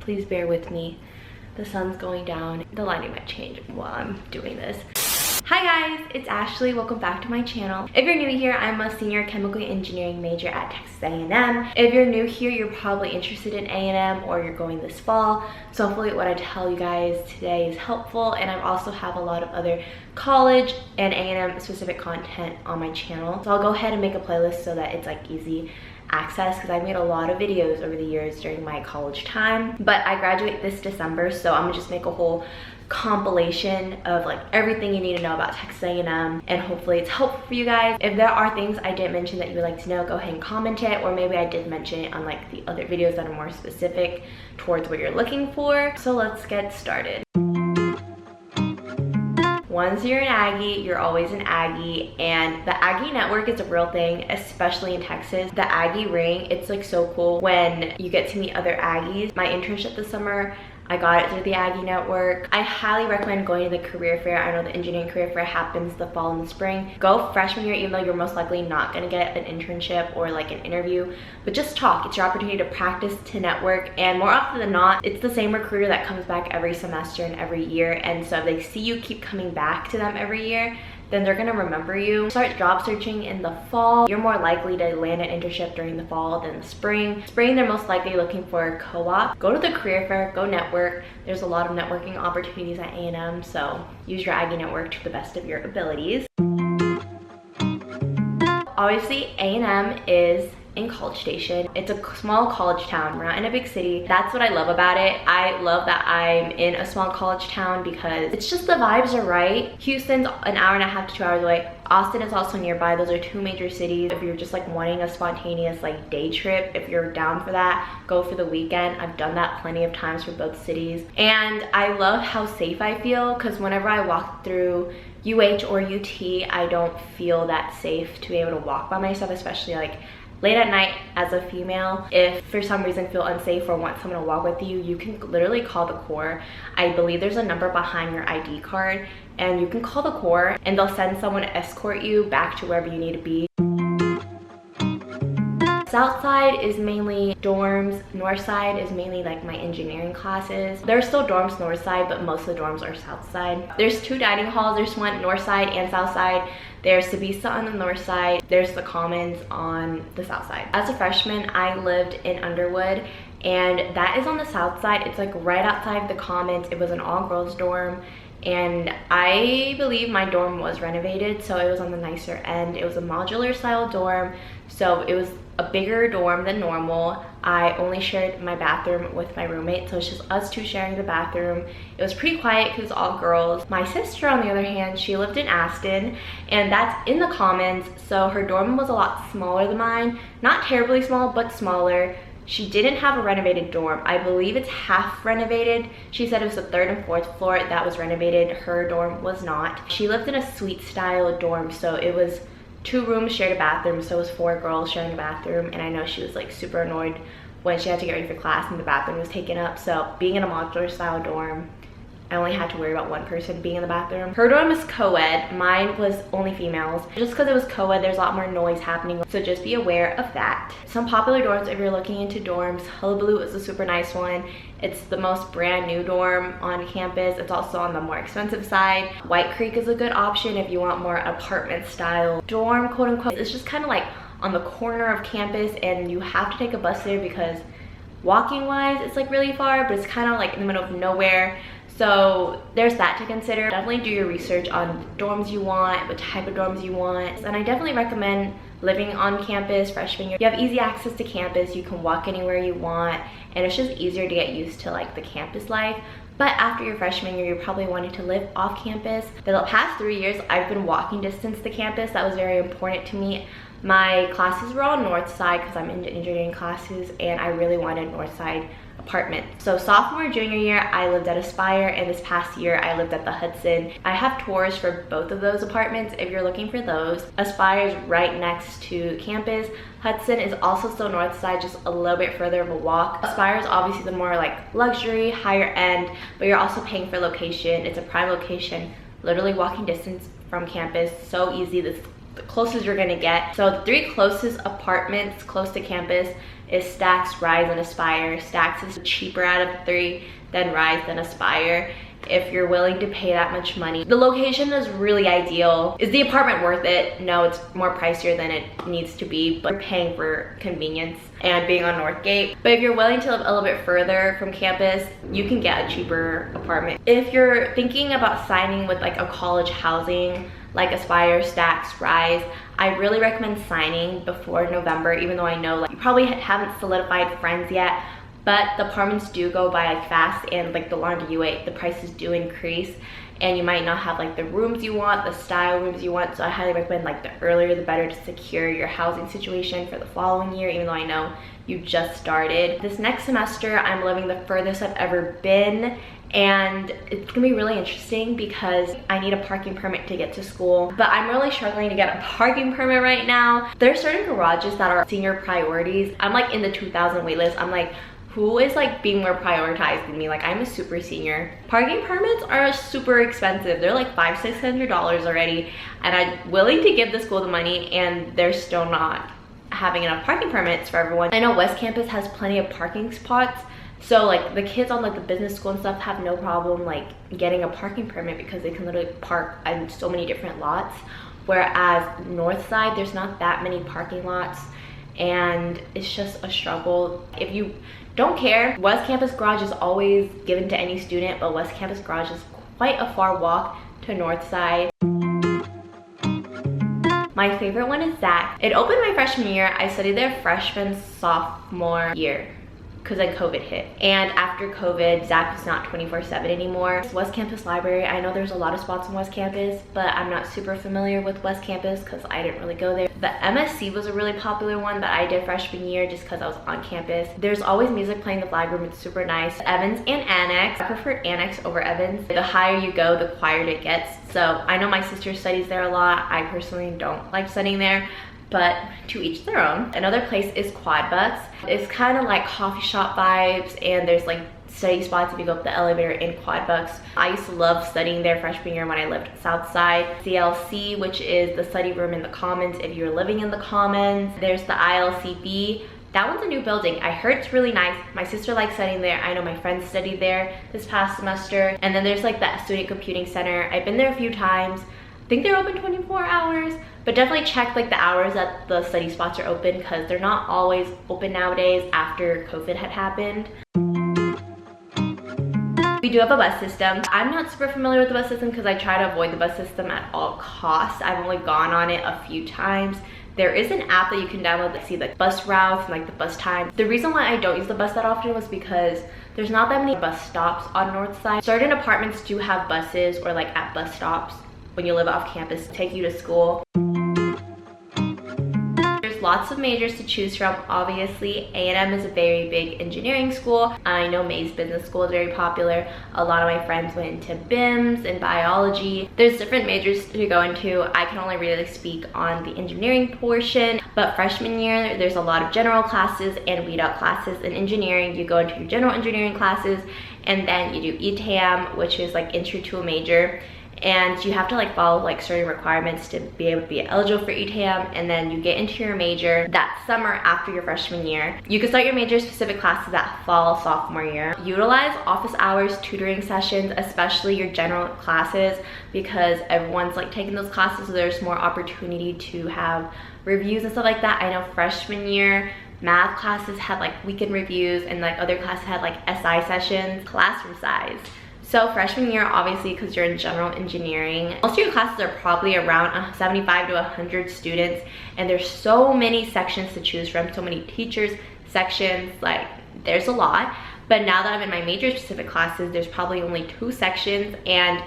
Please bear with me. The sun's going down. The lighting might change while I'm doing this. Hi guys, it's Ashley. Welcome back to my channel. If you're new here, I'm a senior chemical engineering major at Texas A&M. If you're new here, you're probably interested in A&M or you're going this fall. So hopefully what I tell you guys today is helpful, and I also have a lot of other college and A&M specific content on my channel. So I'll go ahead and make a playlist so that it's like easy access, because I made a lot of videos over the years during my college time, but I graduate this December, so I'm gonna just make a whole compilation of like everything you need to know about Texas A&M, and hopefully it's helpful for you guys. If there are things I didn't mention that you would like to know, go ahead and comment it, or maybe I did mention it on like the other videos that are more specific towards what you're looking for. So let's get started. Once you're an Aggie, you're always an Aggie, and the Aggie network is a real thing, especially in Texas. The Aggie ring, it's like so cool when you get to meet other Aggies. My internship this summer, I got it through the Aggie network. I highly recommend going to the career fair. I know the engineering career fair happens the fall and the spring. Go freshman year, even though you're most likely not gonna get an internship or like an interview, but just talk. It's your opportunity to practice, to network, and more often than not, it's the same recruiter that comes back every semester and every year, and so if they see you keep coming back to them every year, then they're gonna remember you. Start job searching in the fall. You're more likely to land an internship during the fall than the spring. Spring, they're most likely looking for a co-op. Go to the career fair, go network. There's a lot of networking opportunities at A&M, so use your Aggie network to the best of your abilities. Obviously, A&M is in College Station. It's a small college town. We're not in a big city. That's what I love about it. I love that I'm in a small college town because it's just the vibes are right. Houston's an hour and a half to 2 hours away. Austin is also nearby. Those are two major cities. If you're just like wanting a spontaneous like day trip, if you're down for that, go for the weekend. I've done that plenty of times for both cities. And I love how safe I feel, because whenever I walk through UH or UT, I don't feel that safe to be able to walk by myself, especially like late at night as a female. If for some reason feel unsafe or want someone to walk with you, you can literally call the Corps. I believe there's a number behind your ID card, and you can call the Corps and they'll send someone to escort you back to wherever you need to be. South side is mainly dorms. North side is mainly like my engineering classes. There are still dorms north side, but most of the dorms are south side. There's two dining halls. There's one north side and south side. There's Sabisa on the north side. There's the Commons on the south side. As a freshman, I lived in Underwood, and that is on the south side. It's like right outside the Commons. It was an all-girls dorm, and I believe my dorm was renovated, so it was on the nicer end. It was a modular style dorm, so it was a bigger dorm than normal. I only shared my bathroom with my roommate, so it's just us two sharing the bathroom. It was pretty quiet because it was all girls. My sister, on the other hand, she lived in Aston, and that's in the Commons, so her dorm was a lot smaller than mine. Not terribly small, but smaller. She didn't have a renovated dorm. I believe it's half renovated. She said it was the 3rd and 4th floor that was renovated. Her dorm was not. She lived in a suite style dorm, so it was 2 rooms, shared a bathroom, so it was 4 girls sharing a bathroom, and I know she was like super annoyed when she had to get ready for class and the bathroom was taken up. So being in a modular style dorm, I only had to worry about one person being in the bathroom. Her dorm was co-ed. Mine was only females. Just because it was co-ed, there's a lot more noise happening, so just be aware of that. Some popular dorms if you're looking into dorms. Hullabaloo is a super nice one. It's the most brand new dorm on campus. It's also on the more expensive side. White Creek is a good option if you want more apartment style dorm, quote unquote. It's just kind of like on the corner of campus, and you have to take a bus there because walking wise it's like really far, but it's kind of like in the middle of nowhere. So there's that to consider. Definitely do your research on dorms you want, what type of dorms you want. And I definitely recommend living on campus freshman year. You have easy access to campus. You can walk anywhere you want, and it's just easier to get used to like the campus life. But after your freshman year, you're probably wanting to live off campus. For the past 3 years, I've been walking distance to campus. That was very important to me. My classes were all north side because I'm in engineering classes, and I really wanted north side apartment. So sophomore, junior year, I lived at Aspire, and this past year I lived at the Hudson. I have tours for both of those apartments if you're looking for those. Aspire is right next to campus. Hudson is also still north side, just a little bit further of a walk. Aspire is obviously the more like luxury, higher end, but you're also paying for location. It's a prime location, literally walking distance from campus, so easy. This is the closest you're gonna get. So the 3 closest apartments close to campus is Stacks, Rise, and Aspire. Stacks is cheaper out of the three than Rise than Aspire. If you're willing to pay that much money. The location is really ideal. Is the apartment worth it? No, it's more pricier than it needs to be, but you're paying for convenience and being on Northgate. But if you're willing to live a little bit further from campus, you can get a cheaper apartment. If you're thinking about signing with like a college housing, like Aspire, Stacks, Rise, I really recommend signing before November, even though I know like you probably haven't solidified friends yet. But the apartments do go by like fast, and like the longer you wait, the prices do increase, and you might not have like the rooms you want, the style rooms you want. So I highly recommend like the earlier the better to secure your housing situation for the following year, even though I know you just started. This next semester, I'm living the furthest I've ever been, and it's gonna be really interesting because I need a parking permit to get to school, but I'm really struggling to get a parking permit right now. There's certain garages that are senior priorities. I'm like in the 2,000 wait list. I'm like, who is like being more prioritized than me? Like, I'm a super senior. Parking permits are super expensive. They're like $500–600 already, and I'm willing to give the school the money, and they're still not having enough parking permits for everyone. I know West Campus has plenty of parking spots, so like the kids on like the business school and stuff have no problem like getting a parking permit because they can literally park in so many different lots. Whereas North Side, there's not that many parking lots, and it's just a struggle. If you don't care, West Campus Garage is always given to any student, but West Campus Garage is quite a far walk to North Side. My favorite one is Zach. It opened my freshman year. I studied there freshman, sophomore year, because then COVID hit. And after COVID, Zach was not 24/7 anymore. West Campus Library, I know there's a lot of spots on West Campus, but I'm not super familiar with West Campus because I didn't really go there. The MSC was a really popular one that I did freshman year just because I was on campus. There's always music playing in the flag room. It's super nice. Evans and Annex. I preferred Annex over Evans. The higher you go, the quieter it gets. So I know my sister studies there a lot. I personally don't like studying there, but to each their own. Another place is Quad Bus. It's kind of like coffee shop vibes, and there's like study spots if you go up the elevator in Quad Bus. I used to love studying there freshman year when I lived south side. CLC, which is the study room in the Commons if you're living in the Commons. There's the ILCB. That one's a new building. I heard it's really nice. My sister likes studying there. I know my friends studied there this past semester. And then there's like that Student Computing Center. I've been there a few times. I think they're open 24 hours, but definitely check like the hours that the study spots are open because they're not always open nowadays after COVID had happened. We do have a bus system. I'm not super familiar with the bus system because I try to avoid the bus system at all costs. I've only gone on it a few times. There is an app that you can download to see the bus routes and like the bus time. The reason why I don't use the bus that often was because there's not that many bus stops on North Side. Certain apartments do have buses or like at bus stops when you live off campus to take you to school. Lots of majors to choose from. Obviously, A&M is a very big engineering school. I know Mays Business School is very popular. A lot of my friends went into BIMS and biology. There's different majors to go into. I can only really speak on the engineering portion, but freshman year, there's a lot of general classes and weed out classes. In engineering, you go into your general engineering classes, and then you do ETAM, which is like intro to a major. And you have to like follow like certain requirements to be able to be eligible for ETAM, and then you get into your major that summer after your freshman year. You can start your major specific classes that fall sophomore year. Utilize office hours, tutoring sessions, especially your general classes, because everyone's like taking those classes, so there's more opportunity to have reviews and stuff like that. I know freshman year math classes had like weekend reviews, and like other classes had like SI sessions. Classroom size. So freshman year, obviously, because you're in general engineering, most of your classes are probably around 75 to 100 students, and there's so many sections to choose from, so many teachers, sections, like there's a lot. But now that I'm in my major specific classes, there's probably only 2 sections, and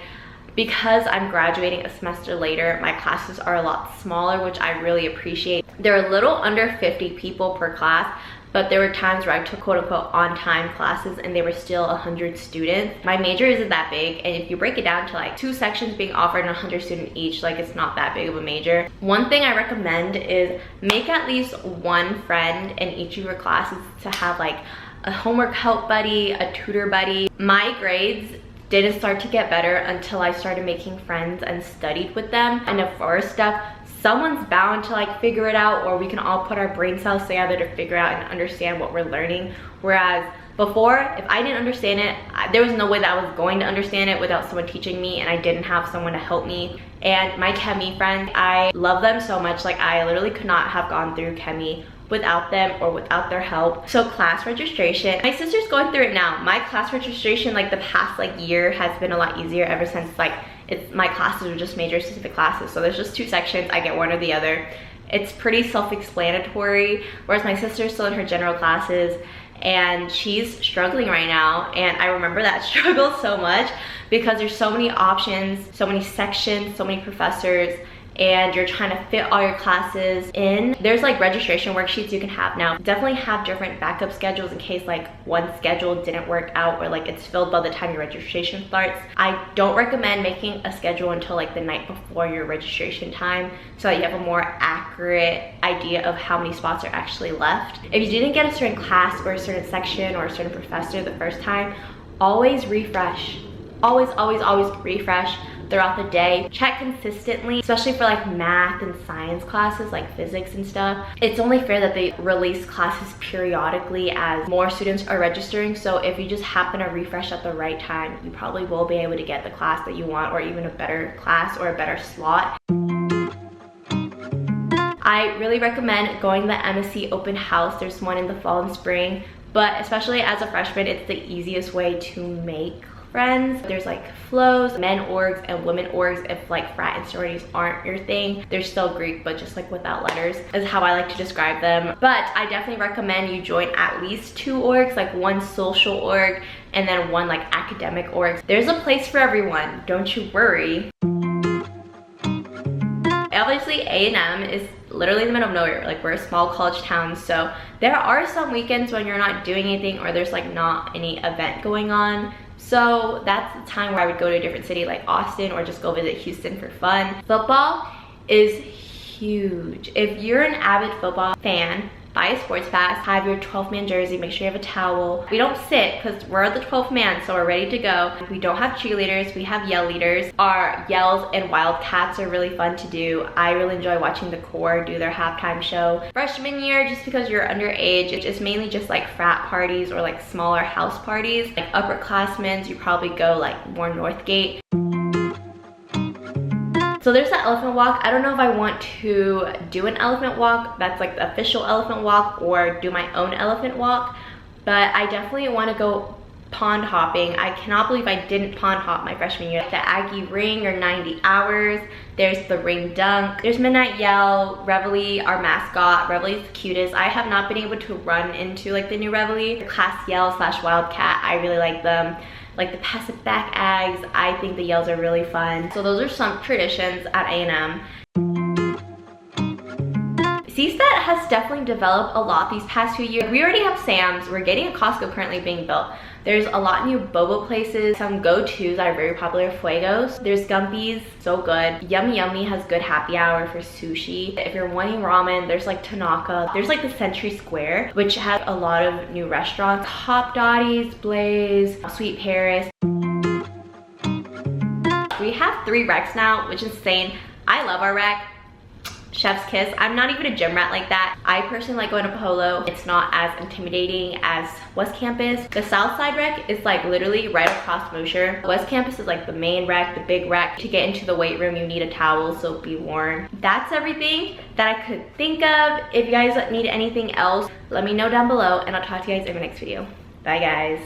because I'm graduating a semester later, my classes are a lot smaller, which I really appreciate. They're a little under 50 people per class, but there were times where I took quote-unquote on-time classes and they were still 100 students. My major isn't that big, and if you break it down to like 2 sections being offered and 100 students each, like it's not that big of a major. One thing I recommend is make at least one friend in each of your classes to have like a homework help buddy, a tutor buddy. My grades didn't start to get better until I started making friends and studied with them. And the first step, someone's bound to like figure it out, or we can all put our brain cells together to figure out and understand what we're learning. Whereas before, if I didn't understand it, there was no way that I was going to understand it without someone teaching me, and I didn't have someone to help me. And my chemie friends, I love them so much. Like, I literally could not have gone through chemie without them or without their help. So class registration, my sister's going through it now. My class registration, like the past like year, has been a lot easier ever since like my classes are just major specific classes. So there's just 2 sections, I get one or the other. It's pretty self-explanatory, whereas my sister's still in her general classes and she's struggling right now. And I remember that struggle so much because there's so many options, so many sections, so many professors, and you're trying to fit all your classes in. There's like registration worksheets you can have now. Definitely have different backup schedules in case like one schedule didn't work out or like it's filled by the time your registration starts. I don't recommend making a schedule until like the night before your registration time so that you have a more accurate idea of how many spots are actually left. If you didn't get a certain class or a certain section or a certain professor the first time, always refresh. Always, always, always refresh throughout the day. Check consistently, especially for like math and science classes like physics and stuff. It's only fair that they release classes periodically as more students are registering. So if you just happen to refresh at the right time, you probably will be able to get the class that you want, or even a better class or a better slot. I really recommend going to the MSc open house. There's one in the fall and spring, but especially as a freshman, it's the easiest way to make friends. There's like flows, men orgs and women orgs. If like frat and sororities aren't your thing, they're still Greek, but just like without letters is how I like to describe them. But I definitely recommend you join at least 2 orgs, like one social org and then one like academic org. There's a place for everyone, don't you worry. Obviously A&M is literally in the middle of nowhere. Like, we're a small college town, so there are some weekends when you're not doing anything or there's like not any event going on. So that's the time where I would go to a different city like Austin, or just go visit Houston for fun. Football is huge. If you're an avid football fan, buy a sports pass, have your 12th man jersey, make sure you have a towel. We don't sit because we're the 12th man, so we're ready to go. We don't have cheerleaders, we have yell leaders. Our yells and wildcats are really fun to do. I really enjoy watching the Corps do their halftime show. Freshman year, just because you're underage, it's mainly just like frat parties or like smaller house parties. Like upperclassmen, you probably go like more Northgate. So there's the elephant walk. I don't know if I want to do an elephant walk that's like the official elephant walk, or do my own elephant walk, but I definitely want to go pond hopping. I cannot believe I didn't pond hop my freshman year. The Aggie ring, or 90 hours. There's the ring dunk. There's midnight yell, Reveille, our mascot. Reveille's the cutest. I have not been able to run into like the new Reveille. The class yell / wildcat, I really like them. Like the passive back Ags, I think the yells are really fun. So those are some traditions at A&M. CSTAT has definitely developed a lot these past few years. We already have Sam's. We're getting a Costco currently being built. There's a lot new boba places. Some go-tos that are very popular, Fuegos. There's Gumby's, so good. Yummy Yummy has good happy hour for sushi. If you're wanting ramen, there's like Tanaka. There's like the Century Square, which has a lot of new restaurants. Hop Dottie's, Blaze, Sweet Paris. We have 3 recs now, which is insane. I love our rec. Chef's kiss. I'm not even a gym rat like that. I personally like going to Polo. It's not as intimidating as West Campus. The South Side rec is like literally right across Mosher. West Campus is like the main rec, the big rec. To get into the weight room, you need a towel, so be warned. That's everything that I could think of. If you guys need anything else, let me know down below, and I'll talk to you guys in the next video. Bye guys.